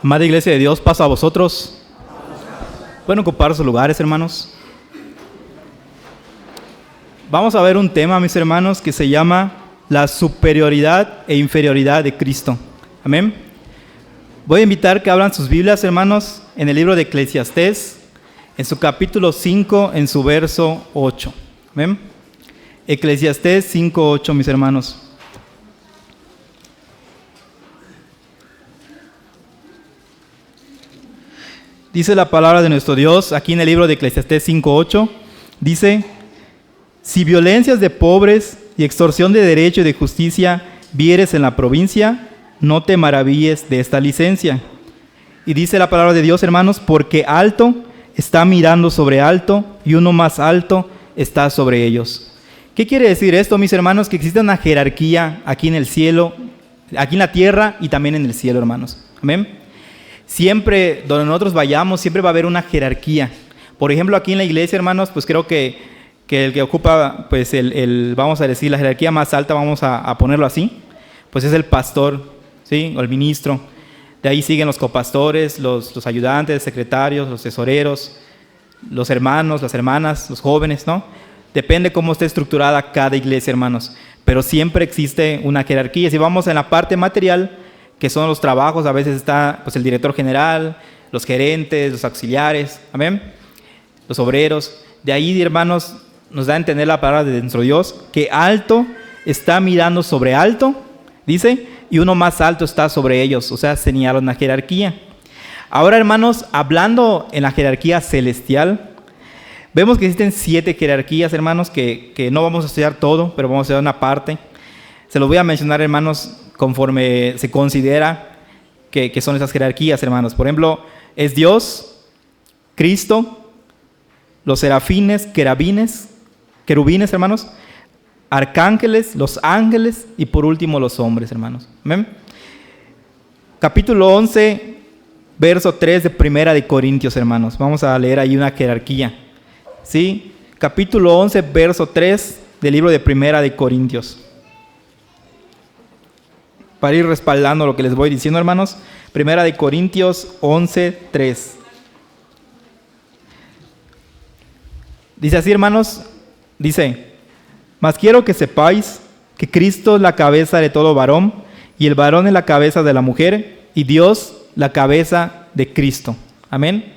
Amada Iglesia de Dios, paso a vosotros. Pueden ocupar sus lugares, hermanos. Vamos a ver un tema, mis hermanos, que se llama la superioridad e inferioridad de Cristo. Amén. Voy a invitar que abran sus Biblias, hermanos, en el libro de Eclesiastés, en su capítulo 5, en su verso 8. Amén. Eclesiastés 5:8, mis hermanos. Dice la palabra de nuestro Dios, aquí en el libro de Eclesiastés 5:8, dice: si violencias de pobres y extorsión de derecho y de justicia vieres en la provincia, no te maravilles de esta licencia. Y dice la palabra de Dios, hermanos, porque alto está mirando sobre alto y uno más alto está sobre ellos. ¿Qué quiere decir esto, mis hermanos? Que existe una jerarquía aquí en el cielo, aquí en la tierra y también en el cielo, hermanos. Amén. Siempre, donde nosotros vayamos, siempre va a haber una jerarquía. Por ejemplo, aquí en la iglesia, hermanos, pues creo que el que ocupa, pues vamos a decir, la jerarquía más alta, vamos a ponerlo así, pues es el pastor, ¿sí? O el ministro. De ahí siguen los copastores, los ayudantes, secretarios, los tesoreros, los hermanos, las hermanas, los jóvenes, ¿no? Depende cómo esté estructurada cada iglesia, hermanos. Pero siempre existe una jerarquía. Si vamos en la parte material, que son los trabajos, a veces está pues el director general, los gerentes, los auxiliares, amén, los obreros. De ahí, hermanos, nos da a entender la palabra de nuestro Dios, que alto está mirando sobre alto, dice, y uno más alto está sobre ellos, o sea, señala una jerarquía. Ahora, hermanos, hablando en la jerarquía celestial, vemos que existen 7 jerarquías, hermanos, que no vamos a estudiar todo, pero vamos a estudiar una parte. Se los voy a mencionar, hermanos, conforme se considera que son esas jerarquías, hermanos. Por ejemplo, es Dios, Cristo, los serafines, querubines, hermanos, arcángeles, los ángeles y por último los hombres, hermanos. ¿Amén? Capítulo 11, verso 3 de Primera de Corintios, hermanos. Vamos a leer ahí una jerarquía. ¿Sí? Capítulo 11, verso 3 del libro de Primera de Corintios. Para ir respaldando lo que les voy diciendo, hermanos. Primera de Corintios 11, 3. Dice así, hermanos. Dice: mas quiero que sepáis que Cristo es la cabeza de todo varón, y el varón es la cabeza de la mujer, y Dios la cabeza de Cristo. Amén.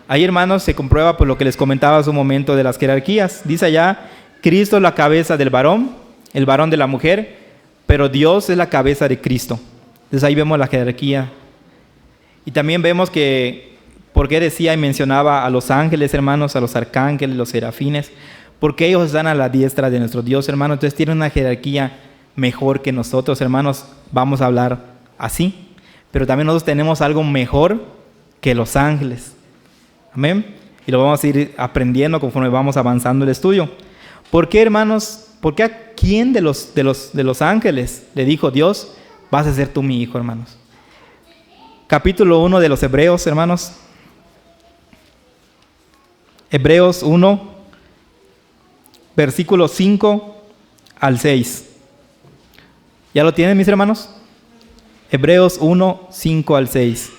Ahí, hermanos, se comprueba por lo que les comentaba hace un momento de las jerarquías. Dice allá: Cristo es la cabeza del varón, el varón de la mujer, pero Dios es la cabeza de Cristo. Entonces ahí vemos la jerarquía. Y también vemos que, ¿por qué decía y mencionaba a los ángeles, hermanos, a los arcángeles, los serafines? Porque ellos están a la diestra de nuestro Dios, hermanos. Entonces tienen una jerarquía mejor que nosotros, hermanos. Vamos a hablar así. Pero también nosotros tenemos algo mejor que los ángeles. Amén. Y lo vamos a ir aprendiendo conforme vamos avanzando el estudio. ¿Por qué, hermanos? ¿Por qué a quién de los ángeles le dijo Dios: vas a ser tú mi hijo, hermanos? Capítulo 1 de los Hebreos, hermanos. Hebreos 1, versículos 5 al 6. ¿Ya lo tienen, mis hermanos? Hebreos 1, 5 al 6.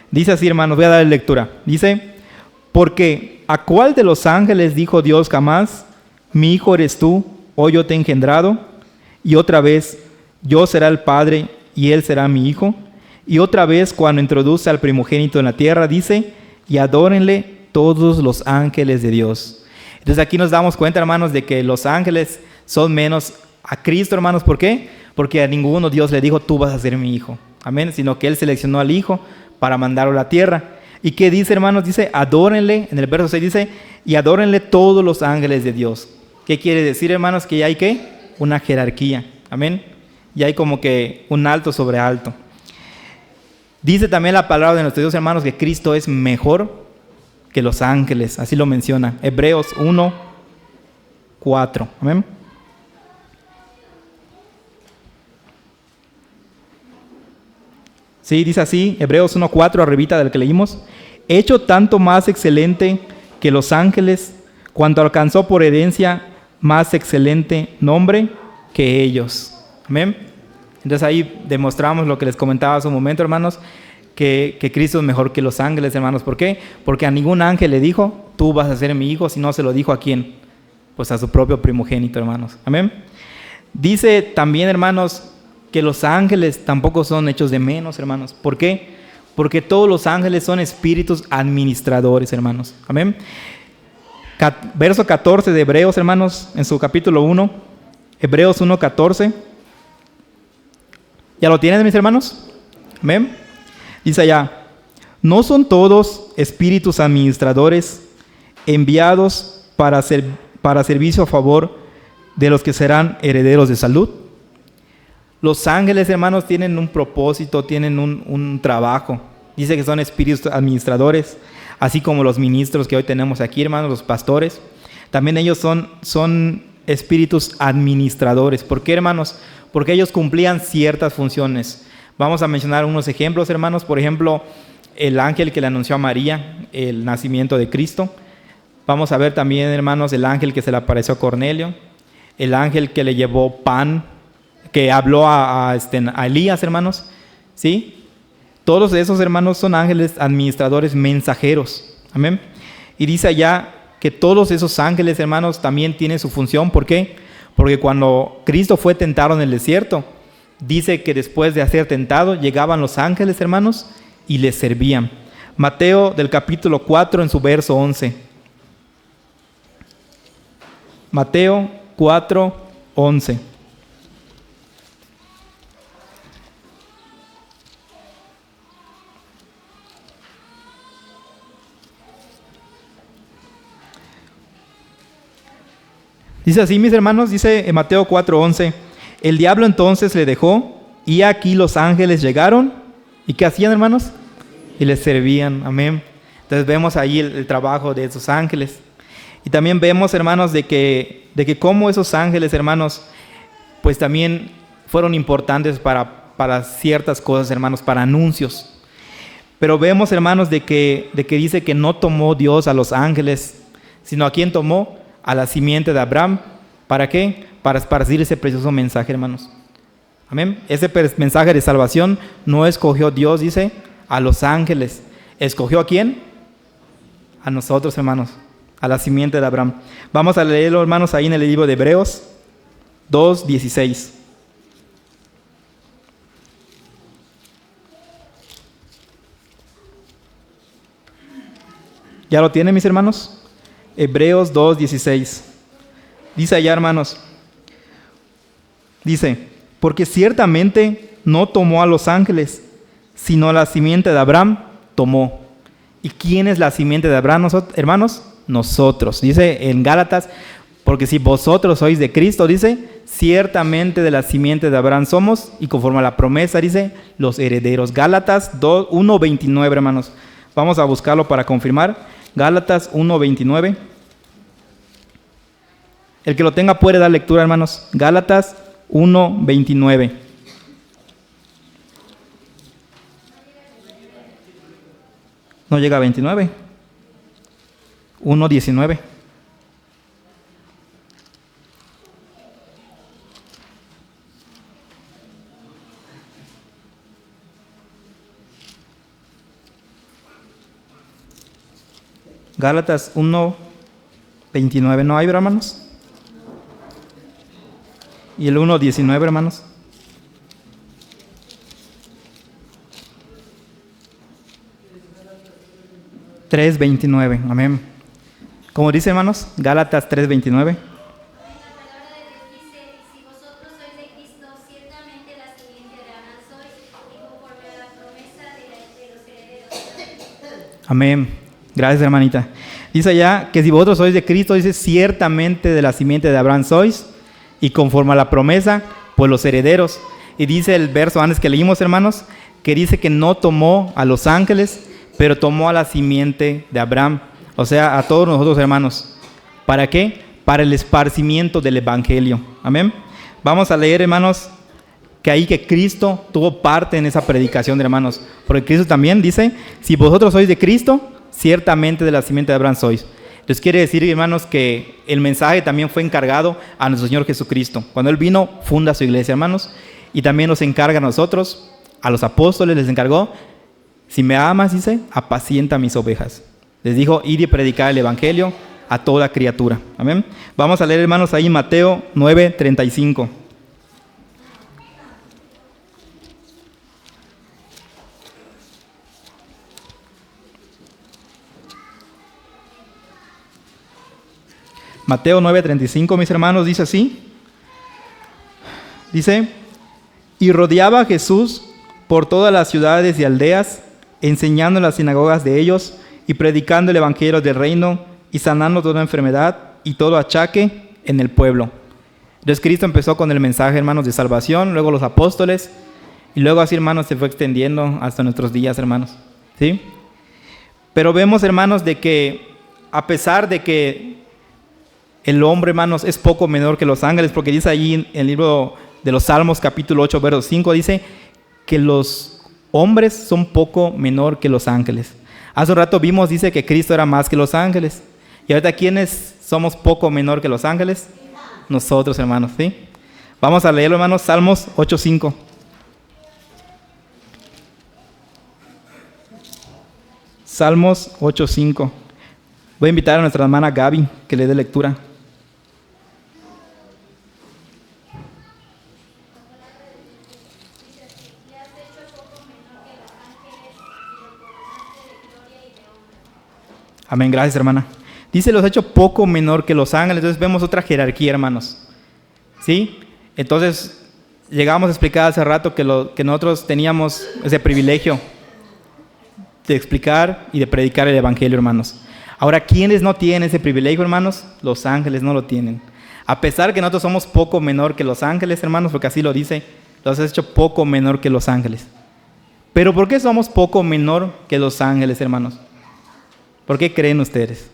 Dice así, hermanos, voy a dar lectura. Dice: porque ¿a cuál de los ángeles dijo Dios jamás: mi hijo eres tú, hoy yo te he engendrado? Y otra vez: yo seré el padre y él será mi hijo. Y otra vez, cuando introduce al primogénito en la tierra, dice: y adórenle todos los ángeles de Dios. Entonces aquí nos damos cuenta, hermanos, de que los ángeles son menos a Cristo, hermanos. ¿Por qué? Porque a ninguno Dios le dijo: tú vas a ser mi hijo. Amén. Sino que Él seleccionó al hijo para mandarlo a la tierra. ¿Y qué dice, hermanos? Dice: adórenle, en el verso 6 dice: y adórenle todos los ángeles de Dios. ¿Qué quiere decir, hermanos? Que ya hay ¿qué? Una jerarquía. Amén. Ya hay como que un alto sobre alto. Dice también la palabra de nuestro Dios, hermanos, que Cristo es mejor que los ángeles. Así lo menciona. Hebreos 1, 4. Amén. Sí, dice así, Hebreos 1, 4, arribita del que leímos: hecho tanto más excelente que los ángeles, cuanto alcanzó por herencia más excelente nombre que ellos. Amén. Entonces ahí demostramos lo que les comentaba hace un momento, hermanos, que Cristo es mejor que los ángeles, hermanos. ¿Por qué? Porque a ningún ángel le dijo, tú vas a ser mi hijo, sino se lo dijo ¿a quién? Pues a su propio primogénito, hermanos. Amén. Dice también, hermanos, que los ángeles tampoco son hechos de menos, hermanos. ¿Por qué? Porque todos los ángeles son espíritus administradores, hermanos. Amén. Verso 14 de Hebreos, hermanos, en su capítulo 1. Hebreos 1:14. ¿Ya lo tienen, mis hermanos? Amén. Dice allá, ¿no son todos espíritus administradores enviados para servicio a favor de los que serán herederos de salud? Los ángeles, hermanos, tienen un propósito, tienen un trabajo. Dice que son espíritus administradores, así como los ministros que hoy tenemos aquí, hermanos, los pastores. También ellos son espíritus administradores. ¿Por qué, hermanos? Porque ellos cumplían ciertas funciones. Vamos a mencionar unos ejemplos, hermanos. Por ejemplo, el ángel que le anunció a María el nacimiento de Cristo. Vamos a ver también, hermanos, el ángel que se le apareció a Cornelio, el ángel que le llevó pan, que habló a Elías, hermanos. ¿Sí? Todos esos, hermanos, son ángeles administradores mensajeros. Amén. Y dice allá que todos esos ángeles, hermanos, también tienen su función. ¿Por qué? Porque cuando Cristo fue tentado en el desierto, dice que después de ser tentado, llegaban los ángeles, hermanos, y les servían. Mateo del capítulo 4 en su verso 11. Mateo 4:11. Dice así, mis hermanos, dice en Mateo 4:11, el diablo entonces le dejó, y aquí los ángeles llegaron, ¿y qué hacían, hermanos? Y les servían, amén. Entonces vemos ahí el trabajo de esos ángeles. Y también vemos, hermanos, de que cómo esos ángeles, hermanos, pues también fueron importantes para ciertas cosas, hermanos, para anuncios. Pero vemos, hermanos, de que dice que no tomó Dios a los ángeles, sino a quién tomó, a la simiente de Abraham. ¿Para qué? Para esparcir ese precioso mensaje, hermanos. Amén. Ese mensaje de salvación no escogió Dios, dice, a los ángeles. ¿Escogió a quién? A nosotros, hermanos, a la simiente de Abraham. Vamos a leerlo, hermanos, ahí en el libro de Hebreos 2:16. ¿Ya lo tienen, mis hermanos? Hebreos 2:16. Dice allá, hermanos, dice, porque ciertamente no tomó a los ángeles, sino a la simiente de Abraham tomó. ¿Y quién es la simiente de Abraham, hermanos? Nosotros. Dice en Gálatas, porque si vosotros sois de Cristo, dice, ciertamente de la simiente de Abraham somos, y conforme a la promesa, dice, los herederos. Gálatas 1:29, hermanos. Vamos a buscarlo para confirmar. Gálatas 1:29. El que lo tenga puede dar lectura, hermanos. Gálatas 1:29. No llega a 29. 1:19. Gálatas 1:29. ¿No hay, hermanos? Y el 1:19, hermanos. $3.29. Amén. Como dice, hermanos, Gálatas 3:29. Amén. Gracias, hermanita. Dice allá que si vosotros sois de Cristo, dice, ciertamente de la simiente de Abraham sois, y conforme a la promesa, pues los herederos. Y dice el verso antes que leímos, hermanos, que dice que no tomó a los ángeles, pero tomó a la simiente de Abraham. O sea, a todos nosotros, hermanos. ¿Para qué? Para el esparcimiento del evangelio. Amén. Vamos a leer, hermanos, que ahí que Cristo tuvo parte en esa predicación, hermanos. Porque Cristo también dice, si vosotros sois de Cristo, ciertamente de la simiente de Abraham sois. Les quiere decir, hermanos, que el mensaje también fue encargado a nuestro Señor Jesucristo. Cuando Él vino, funda su iglesia, hermanos, y también nos encarga a nosotros, a los apóstoles les encargó, Si me amas, dice, apacienta mis ovejas. Les dijo, id y predicar el evangelio a toda criatura. Amén. Vamos a leer, hermanos, ahí Mateo 9:35. Mateo 9:35, mis hermanos, dice así. Dice, y rodeaba a Jesús por todas las ciudades y aldeas, enseñando en las sinagogas de ellos y predicando el evangelio del reino y sanando toda enfermedad y todo achaque en el pueblo. Entonces Cristo empezó con el mensaje, hermanos, de salvación, luego los apóstoles, y luego así, hermanos, se fue extendiendo hasta nuestros días, hermanos. ¿Sí? Pero vemos, hermanos, de que a pesar de que el hombre, hermanos, es poco menor que los ángeles, porque dice allí en el libro de los Salmos, capítulo 8, verso 5, dice que los hombres son poco menor que los ángeles. Hace un rato vimos, dice que Cristo era más que los ángeles. Y ahorita, ¿quiénes somos poco menor que los ángeles? Nosotros, hermanos, ¿sí? Vamos a leerlo, hermanos, Salmos 8:5. Salmos 8:5. Voy a invitar a nuestra hermana Gaby que le dé lectura. Amén, gracias, hermana. Dice, los ha hecho poco menor que los ángeles. Entonces vemos otra jerarquía, hermanos. ¿Sí? Entonces, llegamos a explicar hace rato que nosotros teníamos ese privilegio de explicar y de predicar el evangelio, hermanos. Ahora, ¿quiénes no tienen ese privilegio, hermanos? Los ángeles no lo tienen. A pesar que nosotros somos poco menor que los ángeles, hermanos, porque así lo dice, los has hecho poco menor que los ángeles. Pero ¿por qué somos poco menor que los ángeles, hermanos? ¿Por qué creen ustedes?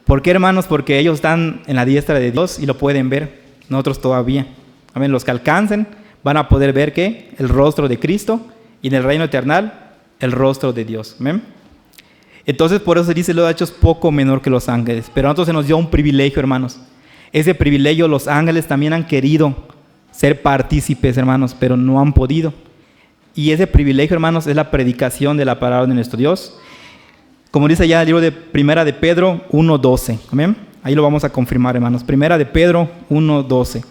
¿Por qué, hermanos? Porque ellos están en la diestra de Dios y lo pueden ver. Nosotros todavía. Amén. Los que alcancen van a poder ver ¿qué? El rostro de Cristo, y en el reino eterno el rostro de Dios. Amén. Entonces, por eso se dice, los hechos poco menor que los ángeles. Pero a nosotros se nos dio un privilegio, hermanos. Ese privilegio los ángeles también han querido ser partícipes, hermanos, pero no han podido. Y ese privilegio, hermanos, es la predicación de la palabra de nuestro Dios. Como dice ya el libro de Primera de Pedro 1:12. Amén. Ahí lo vamos a confirmar, hermanos. Primera de Pedro 1:12.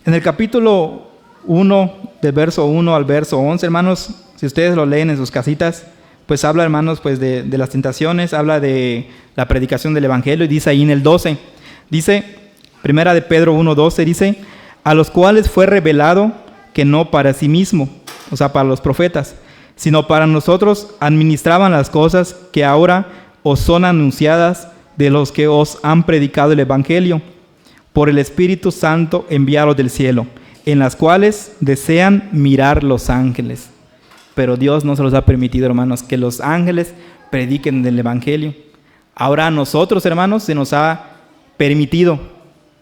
En el capítulo 1, del verso 1 al verso 11, hermanos, si ustedes lo leen en sus casitas, pues habla, hermanos, pues de las tentaciones, habla de la predicación del evangelio, y dice ahí en el 12, dice, Primera de Pedro 1:12, dice, a los cuales fue revelado que no para sí mismo, o sea, para los profetas, sino para nosotros administraban las cosas que ahora os son anunciadas de los que os han predicado el evangelio, por el Espíritu Santo enviado del cielo, en las cuales desean mirar los ángeles. Pero Dios no se los ha permitido, hermanos, que los ángeles prediquen el evangelio. Ahora a nosotros, hermanos, se nos ha permitido.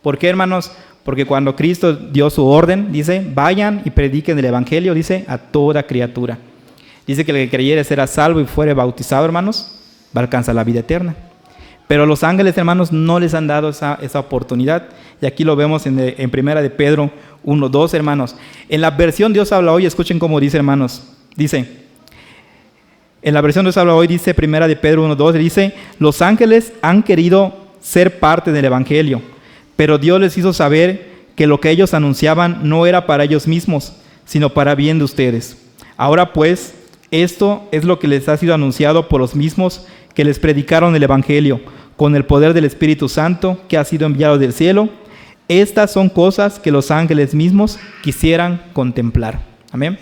¿Por qué, hermanos? Porque cuando Cristo dio su orden, dice, vayan y prediquen el evangelio, dice, a toda criatura. Dice que el que creyere será salvo y fuere bautizado, hermanos, va a alcanzar la vida eterna. Pero los ángeles, hermanos, no les han dado esa oportunidad. Y aquí lo vemos en Primera de Pedro 1:2, hermanos. En la versión Dios habla hoy, escuchen cómo dice, hermanos. Dice, en la versión Dios habla hoy, dice Primera de Pedro 1:2, dice, los ángeles han querido ser parte del evangelio, pero Dios les hizo saber que lo que ellos anunciaban no era para ellos mismos, sino para bien de ustedes. Ahora pues, esto es lo que les ha sido anunciado por los mismos que les predicaron el evangelio, con el poder del Espíritu Santo que ha sido enviado del cielo. Estas son cosas que los ángeles mismos quisieran contemplar. Amén.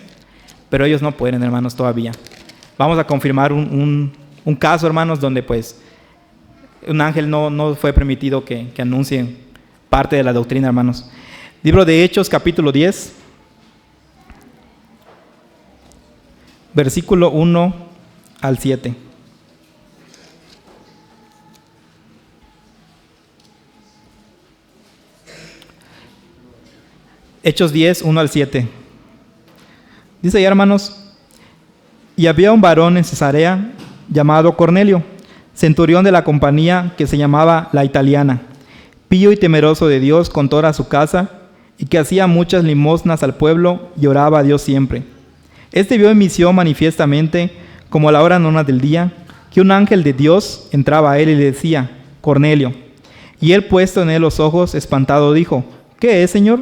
Pero ellos no pueden, hermanos, todavía. Vamos a confirmar un caso, hermanos, donde pues un ángel no fue permitido que anuncien parte de la doctrina, hermanos. Libro de Hechos, capítulo 10, versículo 1 al 7. Hechos 10, 1 al 7. Dice ahí, hermanos, y había un varón en Cesarea llamado Cornelio, centurión de la compañía que se llamaba La Italiana, pío y temeroso de Dios con toda su casa, y que hacía muchas limosnas al pueblo y oraba a Dios siempre. Este vio en visión manifiestamente, como a la hora nona del día, que un ángel de Dios entraba a él y le decía: Cornelio. Y él, puesto en él los ojos, espantado, dijo: ¿Qué es, Señor?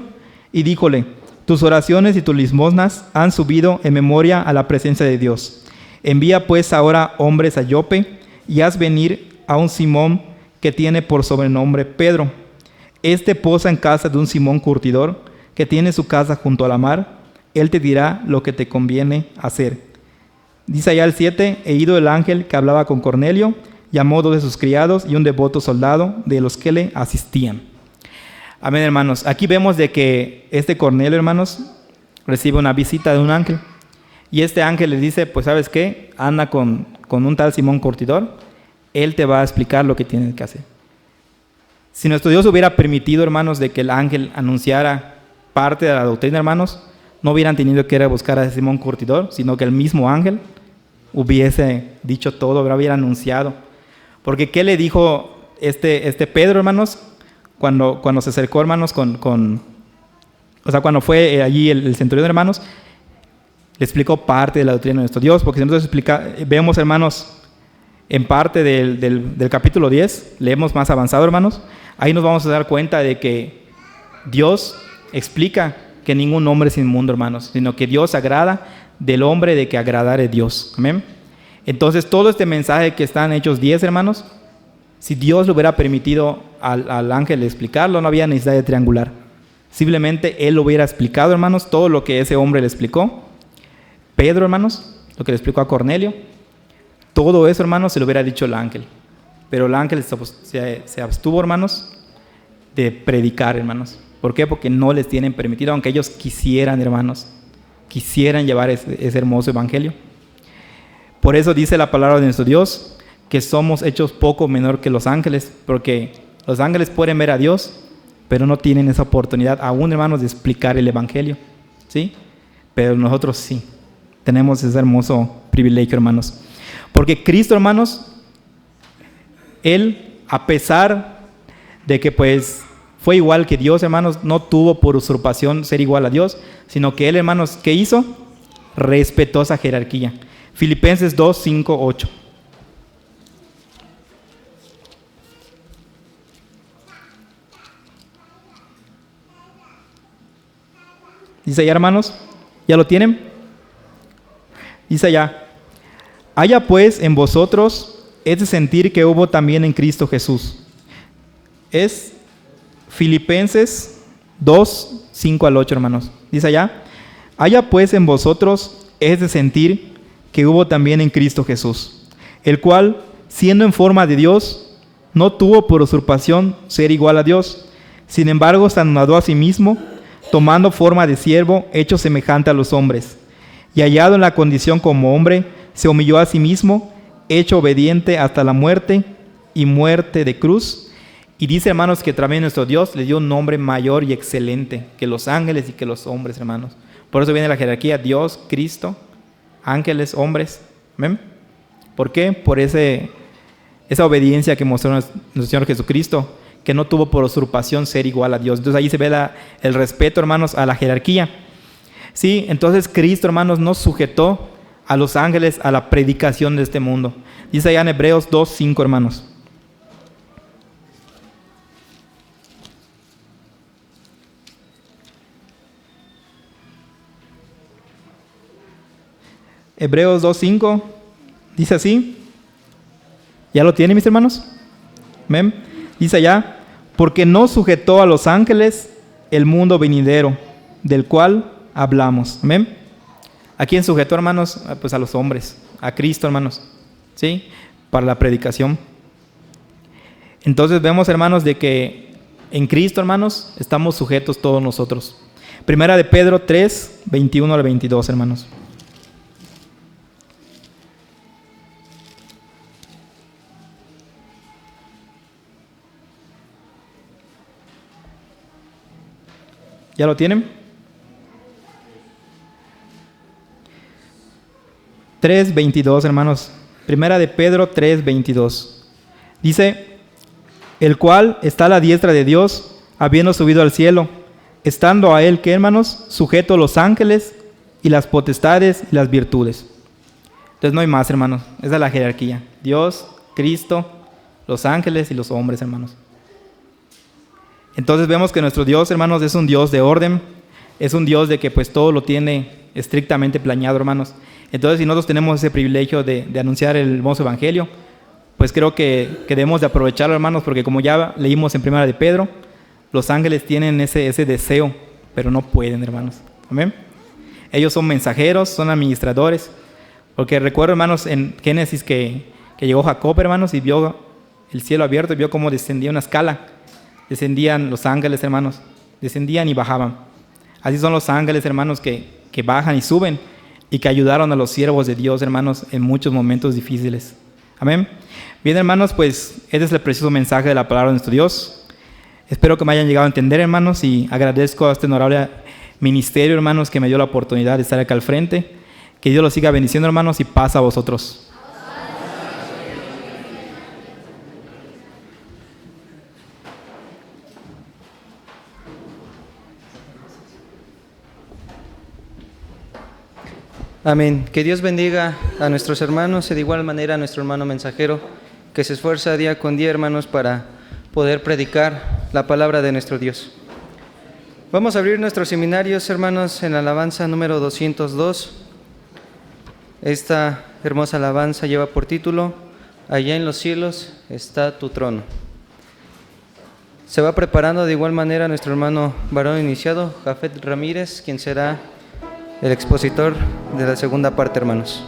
Y díjole: tus oraciones y tus limosnas han subido en memoria a la presencia de Dios. Envía pues ahora hombres a Jope, y haz venir a un Simón que tiene por sobrenombre Pedro. Este posa en casa de un Simón curtidor, que tiene su casa junto a la mar. Él te dirá lo que te conviene hacer. Dice allá el 7, e ido el ángel que hablaba con Cornelio, llamó 2 de sus criados y un devoto soldado de los que le asistían. Amén, hermanos. Aquí vemos de que este Cornelio, hermanos, recibe una visita de un ángel. Y este ángel le dice: pues ¿sabes qué? Anda con un tal Simón curtidor. Él te va a explicar lo que tienes que hacer. Si nuestro Dios hubiera permitido, hermanos, de que el ángel anunciara parte de la doctrina, hermanos, no hubieran tenido que ir a buscar a Simón curtidor, sino que el mismo ángel hubiese dicho todo, hubiera anunciado. Porque ¿qué le dijo este Pedro, hermanos? Cuando se acercó, hermanos, cuando fue allí el centurión, hermanos, le explicó parte de la doctrina de nuestro Dios. Porque si nosotros vemos, hermanos, en parte del capítulo 10, leemos más avanzado, hermanos, ahí nos vamos a dar cuenta de que Dios explica que ningún hombre es inmundo, hermanos, sino que Dios agrada del hombre de que agradare Dios. Amén. Entonces, todo este mensaje que está en Hechos 10, hermanos, si Dios le hubiera permitido al ángel explicarlo, no había necesidad de triangular. Simplemente él lo hubiera explicado, hermanos, todo lo que ese hombre le explicó. Pedro, hermanos, lo que le explicó a Cornelio, todo eso, hermanos, se lo hubiera dicho el ángel. Pero el ángel se abstuvo, hermanos, de predicar, hermanos. ¿Por qué? Porque no les tienen permitido, aunque ellos quisieran, hermanos, quisieran llevar ese hermoso evangelio. Por eso dice la palabra de nuestro Dios que somos hechos poco menor que los ángeles, porque los ángeles pueden ver a Dios, pero no tienen esa oportunidad aún, hermanos, de explicar el evangelio, ¿sí? Pero nosotros sí, tenemos ese hermoso privilegio, hermanos. Porque Cristo, hermanos, Él, a pesar de que pues fue igual que Dios, hermanos, no tuvo por usurpación ser igual a Dios, sino que Él, hermanos, ¿qué hizo? Respetó esa jerarquía. Filipenses 2, 5, 8. Dice allá, hermanos, ¿ya lo tienen? Dice allá: haya pues en vosotros ese sentir que hubo también en Cristo Jesús. Es Filipenses 2, 5 al 8, hermanos. Dice allá: haya pues en vosotros ese sentir que hubo también en Cristo Jesús, el cual, siendo en forma de Dios, no tuvo por usurpación ser igual a Dios. Sin embargo, se anonadó a sí mismo, tomando forma de siervo, hecho semejante a los hombres. Y hallado en la condición como hombre, se humilló a sí mismo, hecho obediente hasta la muerte y muerte de cruz. Y dice, hermanos, que también nuestro Dios le dio un nombre mayor y excelente que los ángeles y que los hombres, hermanos. Por eso viene la jerarquía: Dios, Cristo, ángeles, hombres. ¿Amén? ¿Por qué? Por esa obediencia que mostró nuestro Señor Jesucristo, que no tuvo por usurpación ser igual a Dios. Entonces ahí se ve el respeto, hermanos, a la jerarquía. Sí, entonces Cristo, hermanos, no sujetó a los ángeles a la predicación de este mundo. Dice allá en Hebreos 2, 5, hermanos. Hebreos 2, 5 dice así. ¿Ya lo tienen, mis hermanos? ¿Amén? Dice allá: porque no sujetó a los ángeles el mundo venidero, del cual hablamos. ¿Amén? ¿A quién sujetó, hermanos? Pues a los hombres, a Cristo, hermanos, ¿sí? Para la predicación. Entonces vemos, hermanos, de que en Cristo, hermanos, estamos sujetos todos nosotros. Primera de Pedro 3, 21 al 22, hermanos. ¿Ya lo tienen? 3:22, hermanos. Primera de Pedro 3:22. Dice, el cual está a la diestra de Dios, habiendo subido al cielo, estando a él, ¿qué, hermanos? Sujeto los ángeles y las potestades y las virtudes. Entonces no hay más, hermanos. Esa es la jerarquía. Dios, Cristo, los ángeles y los hombres, hermanos. Entonces vemos que nuestro Dios, hermanos, es un Dios de orden. Es un Dios de que pues todo lo tiene estrictamente planeado, hermanos. Entonces si nosotros tenemos ese privilegio de anunciar el hermoso evangelio, pues creo que debemos de aprovecharlo, hermanos, porque como ya leímos en Primera de Pedro, los ángeles tienen ese deseo, pero no pueden, hermanos. Amén. Ellos son mensajeros, son administradores. Porque recuerdo, hermanos, en Génesis que llegó Jacob, hermanos, y vio el cielo abierto y vio cómo descendía una escala. Descendían los ángeles, hermanos. Descendían y bajaban. Así son los ángeles, hermanos, que bajan y suben y que ayudaron a los siervos de Dios, hermanos, en muchos momentos difíciles. Amén. Bien, hermanos, pues este es el precioso mensaje de la palabra de nuestro Dios. Espero que me hayan llegado a entender, hermanos, y agradezco a este honorable ministerio, hermanos, que me dio la oportunidad de estar acá al frente. Que Dios los siga bendiciendo, hermanos, y paz a vosotros. Amén. Que Dios bendiga a nuestros hermanos y de igual manera a nuestro hermano mensajero que se esfuerza día con día, hermanos, para poder predicar la palabra de nuestro Dios. Vamos a abrir nuestros seminarios, hermanos, en la alabanza número 202. Esta hermosa alabanza lleva por título, Allá en los cielos está tu trono. Se va preparando de igual manera nuestro hermano varón iniciado, Jafet Ramírez, quien será el expositor de la segunda parte, hermanos.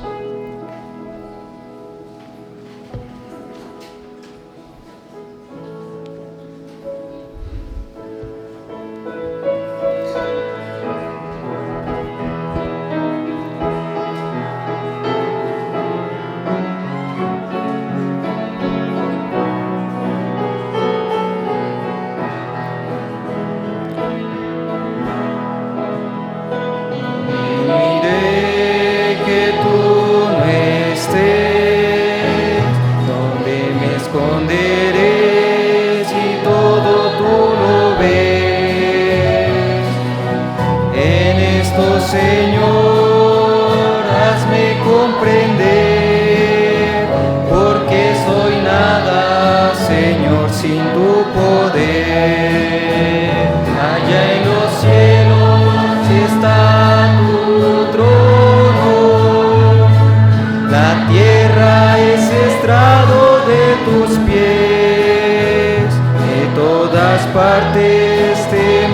Partes te